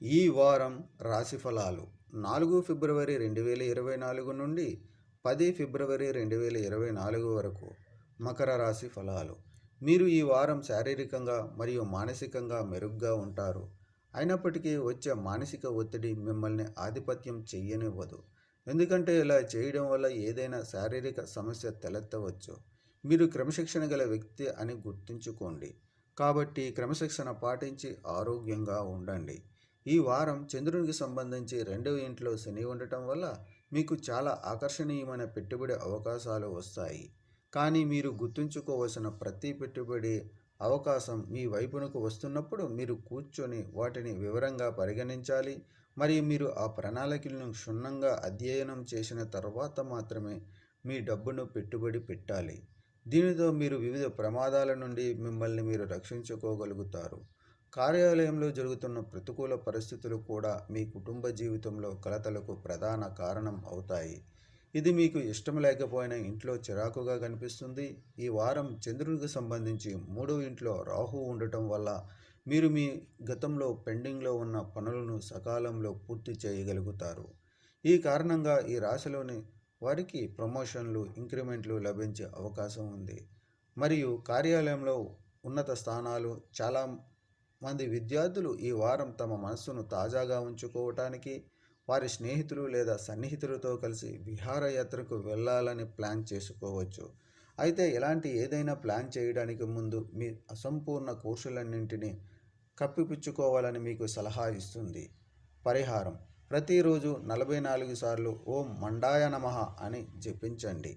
ఈ వారం రాశి ఫలాలు 4 ఫిబ్రవరి 2024 నుండి 10 ఫిబ్రవరి 2024 వరకు మకర రాశి ఫలాలు. మీరు ఈ వారం శారీరకంగా మరియు మానసికంగా మెరుగ్గా ఉంటారు. అయినప్పటికీ వచ్చే మానసిక ఒత్తిడి మిమ్మల్ని ఆధిపత్యం చెయ్యనివ్వదు. ఎందుకంటే ఇలా చేయడం వల్ల ఏదైనా శారీరక సమస్య తలెత్తవచ్చు. మీరు క్రమశిక్షణ గల వ్యక్తి అని గుర్తుంచుకోండి. కాబట్టి క్రమశిక్షణ పాటించి ఆరోగ్యంగా ఉండండి. ఈ వారం చంద్రునికి సంబంధించి 2వ ఇంట్లో శని ఉండటం వల్ల మీకు చాలా ఆకర్షణీయమైన పెట్టుబడి అవకాశాలు వస్తాయి. కానీ మీరు గుర్తుంచుకోవలసిన ప్రతి పెట్టుబడి అవకాశం మీ వైపునకు వస్తున్నప్పుడు మీరు కూర్చొని వాటిని వివరంగా పరిగణించాలి. మరియు మీరు ఆ ప్రణాళికలను క్షుణ్ణంగా అధ్యయనం చేసిన తర్వాత మాత్రమే మీ డబ్బును పెట్టుబడి పెట్టాలి. దీనితో మీరు వివిధ ప్రమాదాల నుండి మిమ్మల్ని మీరు రక్షించుకోగలుగుతారు. కార్యాలయంలో జరుగుతున్న ప్రతికూల పరిస్థితులు కూడా మీ కుటుంబ జీవితంలో కలతలకు ప్రధాన కారణం అవుతాయి. ఇది మీకు ఇష్టం లేకపోయినా ఇంట్లో చిరాకుగా కనిపిస్తుంది. ఈ వారం చంద్రుడికి సంబంధించి 3వ ఇంట్లో రాహు ఉండటం వల్ల మీరు మీ గతంలో పెండింగ్లో ఉన్న పనులను సకాలంలో పూర్తి చేయగలుగుతారు. ఈ కారణంగా ఈ రాశిలోని వారికి ప్రమోషన్లు, ఇంక్రిమెంట్లు లభించే అవకాశం ఉంది. మరియు కార్యాలయంలో ఉన్నత స్థానాలు. చాలా మంది విద్యార్థులు ఈ వారం తమ మనస్సును తాజాగా ఉంచుకోవటానికి వారి స్నేహితులు లేదా సన్నిహితులతో కలిసి విహారయాత్రకు వెళ్ళాలని ప్లాన్ చేసుకోవచ్చు. అయితే ఇలాంటి ఏదైనా ప్లాన్ చేయడానికి ముందు మీ అసంపూర్ణ కోర్సులన్నింటినీ కప్పిపుచ్చుకోవాలని మీకు సలహా ఇస్తుంది. పరిహారం: ప్రతిరోజు 44 సార్లు ఓం మండాయ నమః అని జపించండి.